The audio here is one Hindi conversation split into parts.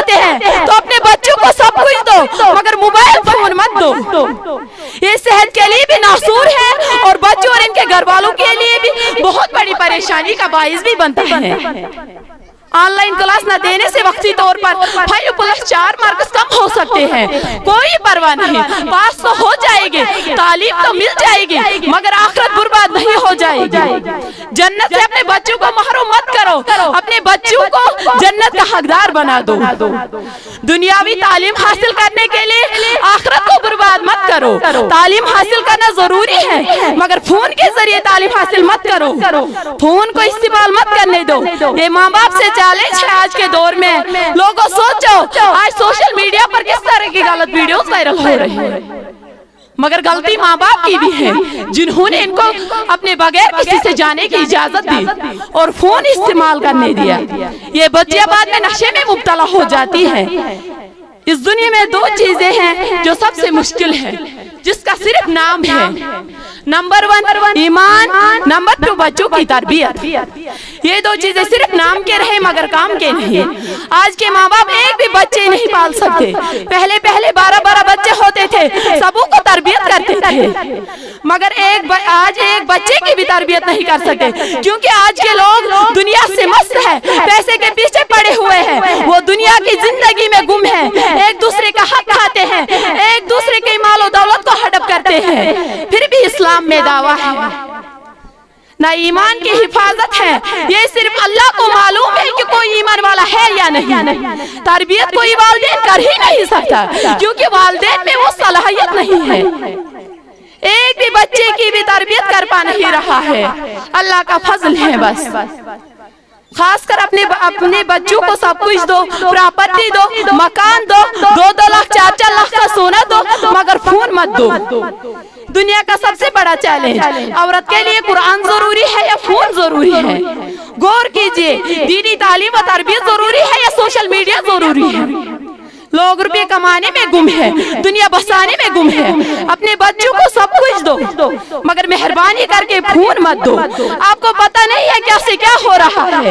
चाहते हैं तो अपने बच्चों को सब कुछ दो, मगर मोबाइल फोन मत दो। ये सेहत के लिए भी नासूर है और बच्चों और इनके घर वालों के लिए भी बहुत बड़ी परेशानी का बाइस भी बनता है। ऑनलाइन क्लास न देने से वक्ती तौर पर 5+4 मार्क्स कम हो सकते हैं, कोई परवाह नहीं, पास तो हो जाएगी, तालीम तो मिल जाएगी, मगर आखिरत बर्बाद नहीं हो जाएगी। जन्नत से अपने बच्चों को महरूम मत करो, अपने बच्चों को जन्नत का हकदार बना दो। दुनियावी तालीम हासिल करने के लिए आखिरत को बर्बाद मत करो। तालीम हासिल करना जरूरी है, मगर फोन के जरिए तालीम हासिल मत करो, फोन को इस्तेमाल मत करने दो। ये माँ बाप से चैलेंज है आज के दौर में। लोगों सोचो, आज सोशल मीडिया पर किस तरह की गलत वीडियोस वायरल हो रही है, मगर गलती माँ बाप की भी है जिन्होंने इनको अपने बगैर किसी से जाने की इजाजत दी और फोन इस्तेमाल करने दिया। ये बच्चियां बाद में नशे में मुब्तला हो जाती है। इस दुनिया में 2 चीजें हैं जो सबसे मुश्किल है, जिसका सिर्फ नाम है। नंबर 1 ईमान, नंबर 2 बच्चों की तरबियत। ये 2 चीजें सिर्फ नाम के रहे मगर काम के नहीं। आज के माँ बाप एक भी बच्चे नहीं पाल सकते। पहले 12 बच्चे होते थे, सबों को तरबियत करते थे, मगर आज एक बच्चे की भी तरबियत नहीं कर सकते, क्योंकि आज के लोग दुनिया से मस्त है, पैसे के पीछे पड़े हुए हैं, वो दुनिया की जिंदगी में गुम है, एक दूसरे का हक खाते हैं, एक दूसरे के मालो दौलत को हड़प करते हैं। फिर भी इस्लाम में दावा है ना ईमान की हिफाजत है। ये सिर्फ अल्लाह को मालूम है कि कोई ईमान वाला है या नहीं। तरबियत कोई वालिदैन कर ही नहीं सकता, क्योंकि वालिदैन में वो सलाहियत नहीं है। एक भी बच्चे की भी तरबियत कर पा नहीं रहा है, अल्लाह का फजल है बस। खासकर अपने बच्चों को सब कुछ दो, प्रॉपर्टी दो, मकान दो, 2-2 लाख 4-4 लाख का सोना दो, मगर फोन मत दो। दुनिया का सबसे बड़ा चैलेंज, औरत के लिए कुरान जरूरी है या फोन जरूरी है? गौर कीजिए, दीनी तालीम और तरबियत जरूरी है या सोशल मीडिया जरूरी है? लोग रुपये कमाने में गुम है, दुनिया बसाने में गुम है। अपने बच्चों को सब कुछ दो, मगर मेहरबानी करके फोन मत दो। आपको पता नहीं है क्या से क्या हो रहा है।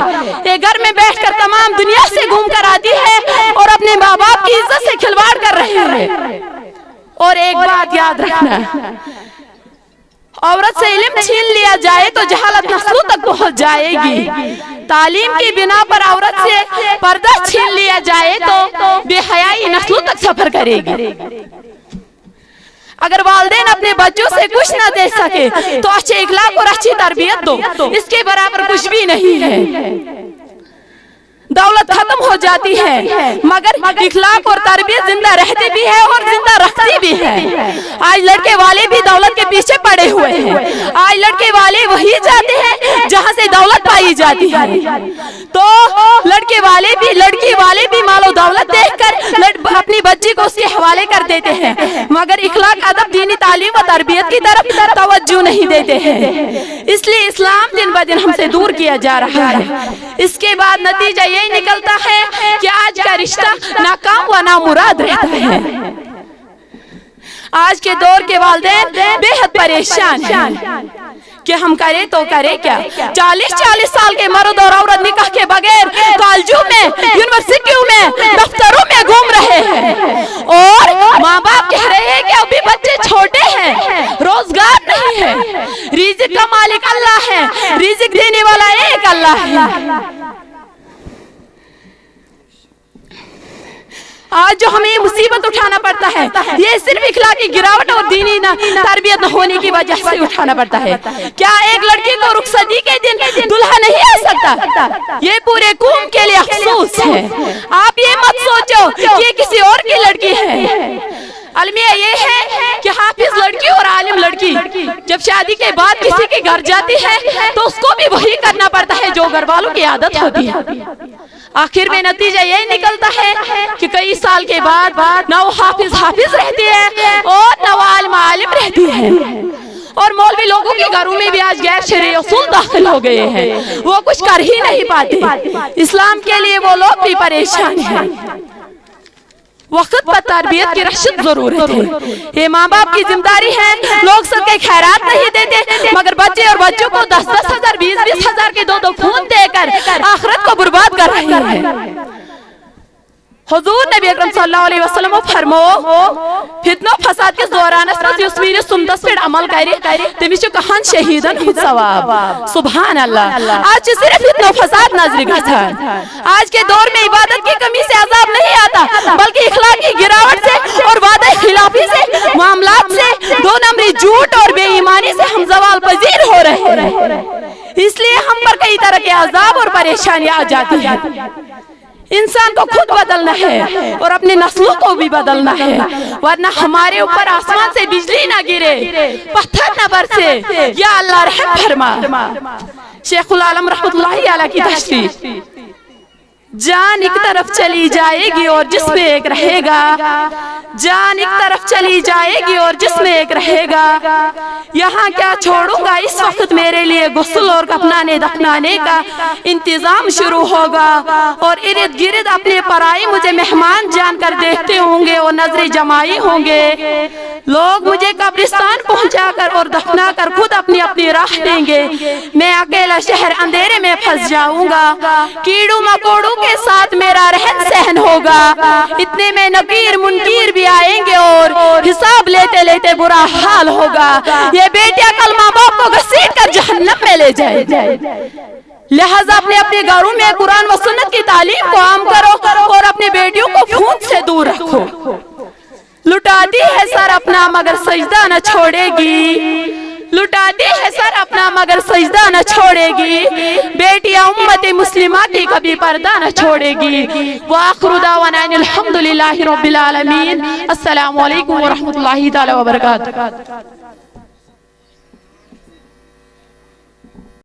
ये घर में बैठकर तमाम दुनिया से घूम कर आती है और अपने माँ बाप की इज्जत से खिलवाड़ कर रहे हैं। और एक बात याद रखना, औरत से इल्म छीन लिया जाए तो जहालत नस्लों तक पहुंच जाएगी। तालीम की बिना पर औरत से पर्दा छीन लिया जाए तो बेहयाई नस्लों तक सफर करेगी। अगर वालिदैन अपने बच्चों से कुछ न दे सके तो अच्छे इखलाक और अच्छी तरबियत दो, इसके बराबर कुछ भी नहीं है। दौलत खत्म हो जाती है, मगर इखलाक और तरबियत जिंदा रहती भी है और जिंदा रखती भी है। आज लड़के वाले भी दौलत के पीछे पड़े हुए हैं। आज लड़के वाले वही जाते हैं जहां से दौलत पाई जाती है, तो लड़के वाले भी मालो दौलत देखकर अपनी बच्ची को उसके हवाले कर देते हैं, मगर इखलाक, अदब, दीनी तालीम और तरबियत की तरफ तवज्जो नहीं देते हैं। इसलिए इस्लाम दिन ब दिन हमसे दूर किया जा रहा है। इसके बाद नतीजा यही निकलता है कि आज का रिश्ता नाकाम व नामुराद रहता है। आज के दौर के वालिदैन बेहद परेशान हैं कि हम करें तो करें क्या। 40-40 साल के मर्द और औरत निकाह के बगैर कॉलेजों में, यूनिवर्सिटियों में, दफ्तरों में घूम रहे हैं और माँ बाप कह रहे हैं कि अभी बच्चे छोटे हैं, रोजगार नहीं है। रिज़्क़ का मालिक अल्लाह है, रिज़्क़ देने वाला एक अल्लाह है। आज जो हमें मुसीबत उठाना पड़ता है, ये सिर्फ इखलाकी गिरावट और दीनी तरबियत न होने की वजह से उठाना पड़ता है। क्या एक लड़की को रुखसती के दिन दुल्हा नहीं आ सकता? ये पूरे कौम के लिए अफसोस है। आप ये मत सोचो कि ये किसी और की लड़की है। अलमिया ये है कि हाफिज लड़की और आलिम लड़की जब शादी के बाद किसी के घर जाती है तो उसको भी वही करना पड़ता है जो घर वालों की आदत होती है। आखिर में नतीजा यही निकलता है कि कई साल के बाद न वो हाफिज रहती है और न वो आलिम रहती है। और मौलवी लोगों के घरों में भी आज गैर शरई उसूल दाखिल हो गए हैं, वो कुछ कर ही नहीं पाते। इस्लाम के लिए वो लोग भी परेशान हैं। वक्त पर तरबियत की रशद जरूरत है। ये माँ बाप की जिम्मेदारी है। लोग सबके खैरात नहीं देते, मगर बच्चे और बच्चों को 10-10 हजार, 20-20 हजार के 2-2 फोन देकर आखिरत को बर्बाद कर रहे हैं। हुजूर नबी अकरम सल्लल्लाहु अलैहि वसल्लम फरमो फितना फसाद के दौरान युस मीर सुन्नतस पे अमल करे तमिस कहान शहीदन हुंद सवाब। सुभान अल्लाह। आज सिर्फ फितना फसाद नजर गछान। आज के दौर में इबादत की कमी से अजाब नहीं आता बल्कि इखलाकी गिरावट से और वादा खिलाफी से, मामलात से, दो नंबरी झूठ और बेईमानी से हम जवाल पजीर हो रहे हैं। इसलिए हम पर कई तरह के अजाब और परेशानियां आ जाती हैं। इंसान को खुद बदलना है और अपने नस्लों को भी बदलना है, वरना हमारे ऊपर आसमान से बिजली ना गिरे, पत्थर न बरसे। या अल्लाह रहम फरमा। शेखुल आलम रहमतुल्लाहि अलैह की तशरीह, जान एक तरफ चली जाएगी और जिस्म एक रहेगा, जान एक तरफ चली जाएगी और जिस्म एक रहेगा। यहाँ क्या छोड़ूंगा इस वक्त मेरे लिए गुस्ल और कफनाने दफनाने का इंतजाम शुरू होगा, और इर्द गिर्द अपने पराई मुझे मेहमान जानकर देखते होंगे और नजरे जमाई होंगे। लोग मुझे कब्रिस्तान पहुंचाकर और दफनाकर खुद अपनी अपनी राह देंगे। मैं अकेला शहर अंधेरे में फंस जाऊंगा, कीड़ों मकोड़ों के साथ मेरा रहन सहन होगा। इतने में नकीर मुनकीर भी आएंगे और हिसाब लेते लेते बुरा हाल होगा। ये बेटियां कल माँ बाप को घसीट कर जहन्नम में ले जाए। लिहाजा अपने अपने घरों में कुरान व सुन्नत की तालीम को आम करो और अपनी बेटियों को खून से दूर रखो। लुटाती है सर अपना मगर सजदा न छोड़ेगी, लुटाती है सर अपना मगर सजदा न छोड़ेगी। बेटियां उम्मत मुस्लिमा की कभी पर्दा न छोड़ेगी। व आखिरु दावाना अल्हम्दुलिल्लाहि रब्बिल आलमीन। अस्सलामु अलैकुम व रहमतुल्लाहि तआला व बरकातहू।